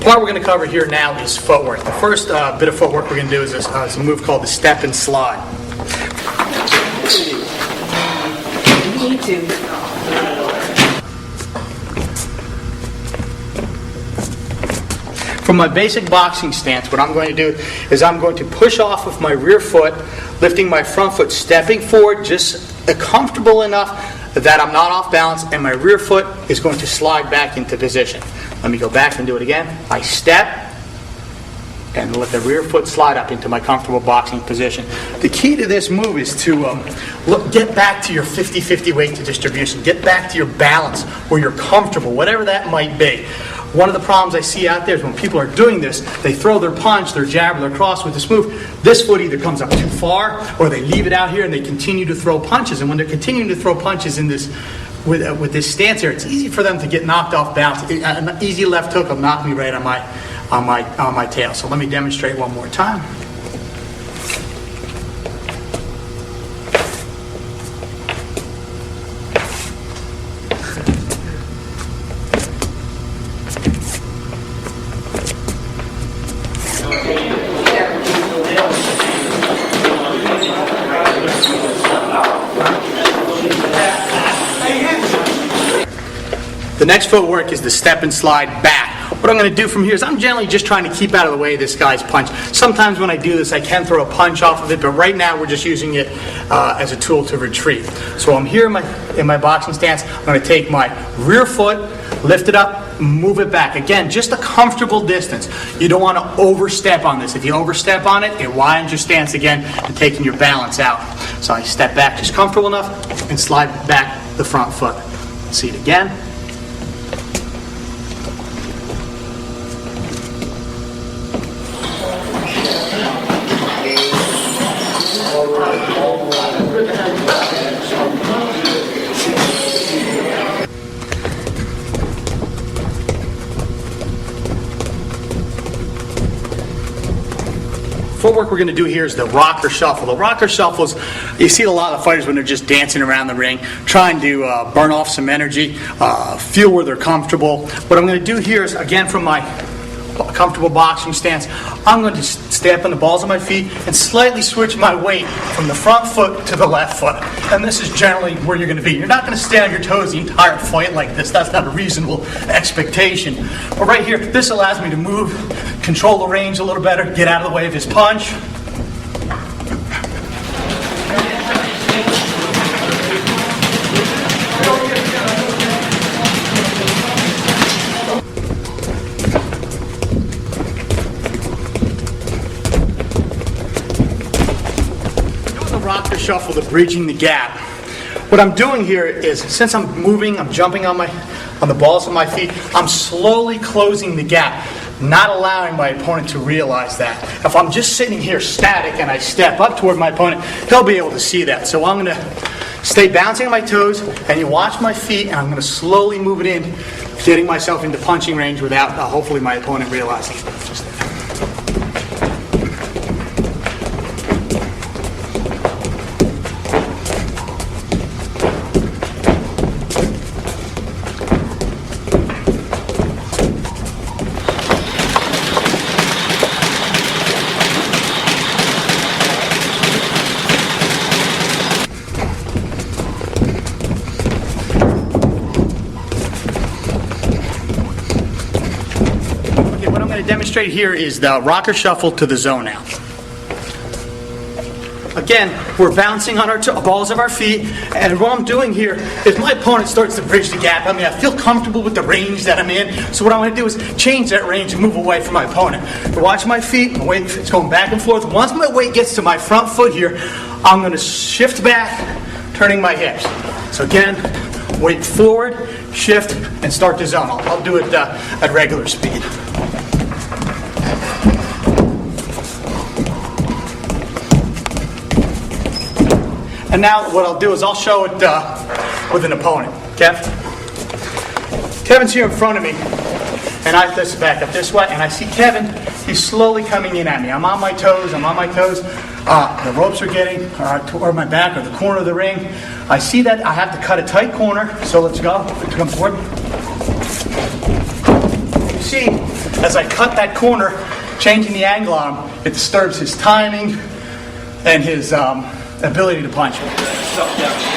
part we're going to cover here now is footwork. The first bit of footwork we're going to do is a move called the step and slide. You need to. From my basic boxing stance, what I'm going to do is I'm going to push off with my rear foot, lifting my front foot, stepping forward just comfortable enough that I'm not off balance, and my rear foot is going to slide back into position. Let me go back and do it again. I step and let the rear foot slide up into my comfortable boxing position. The key to this move is to get back to your 50-50 weight to distribution. Get back to your balance where you're comfortable, whatever that might be. One of the problems I see out there is when people are doing this, they throw their punch, their jab, or their cross with this move. This foot either comes up too far, or they leave it out here and they continue to throw punches. And when they're continuing to throw punches in this with this stance here, it's easy for them to get knocked off balance. An easy left hook will knock me right on my tail. So let me demonstrate one more time. The next footwork is the step and slide back. What I'm going to do from here is I'm generally just trying to keep out of the way of this guy's punch. Sometimes when I do this, I can throw a punch off of it, but right now we're just using it as a tool to retreat. So I'm here in my boxing stance. I'm going to take my rear foot, lift it up, move it back. Again, just a comfortable distance. You don't want to overstep on this. If you overstep on it, it widens your stance again and taking your balance out. So I step back just comfortable enough and slide back the front foot. See it again. Footwork we're going to do here is the rocker shuffle. The rocker shuffles, you see a lot of fighters when they're just dancing around the ring, trying to burn off some energy, feel where they're comfortable. What I'm going to do here is, again, from my comfortable boxing stance, I'm going to step on the balls of my feet and slightly switch my weight from the front foot to the left foot. And this is generally where you're going to be. You're not going to stay on your toes the entire fight like this. That's not a reasonable expectation. But right here, this allows me to move, control the range a little better, get out of the way of his punch. Rocker shuffle, the bridging the gap. What I'm doing here is, since I'm moving, I'm jumping on the balls of my feet, I'm slowly closing the gap, not allowing my opponent to realize that. If I'm just sitting here static and I step up toward my opponent, he'll be able to see that. So I'm going to stay bouncing on my toes, and you watch my feet, and I'm going to slowly move it in, getting myself into punching range without hopefully my opponent realizing. Demonstrate here is the rocker shuffle to the zone out. Again, we're bouncing on our balls of our feet, and what I'm doing here is my opponent starts to bridge the gap. I mean, I feel comfortable with the range that I'm in, so what I'm going to do is change that range and move away from my opponent. But watch my feet, my weight is going back and forth. Once my weight gets to my front foot here, I'm going to shift back, turning my hips. So again, weight forward, shift, and start to zone. I'll do it at regular speed. And now what I'll do is I'll show it with an opponent. Kevin's here in front of me, and I just back up this way, and I see Kevin, he's slowly coming in at me. I'm on my toes. The ropes are getting toward my back or the corner of the ring. I see that I have to cut a tight corner, so let's go. Come forward. You see, as I cut that corner, changing the angle on him, it disturbs his timing and his ability to punch. So, yeah.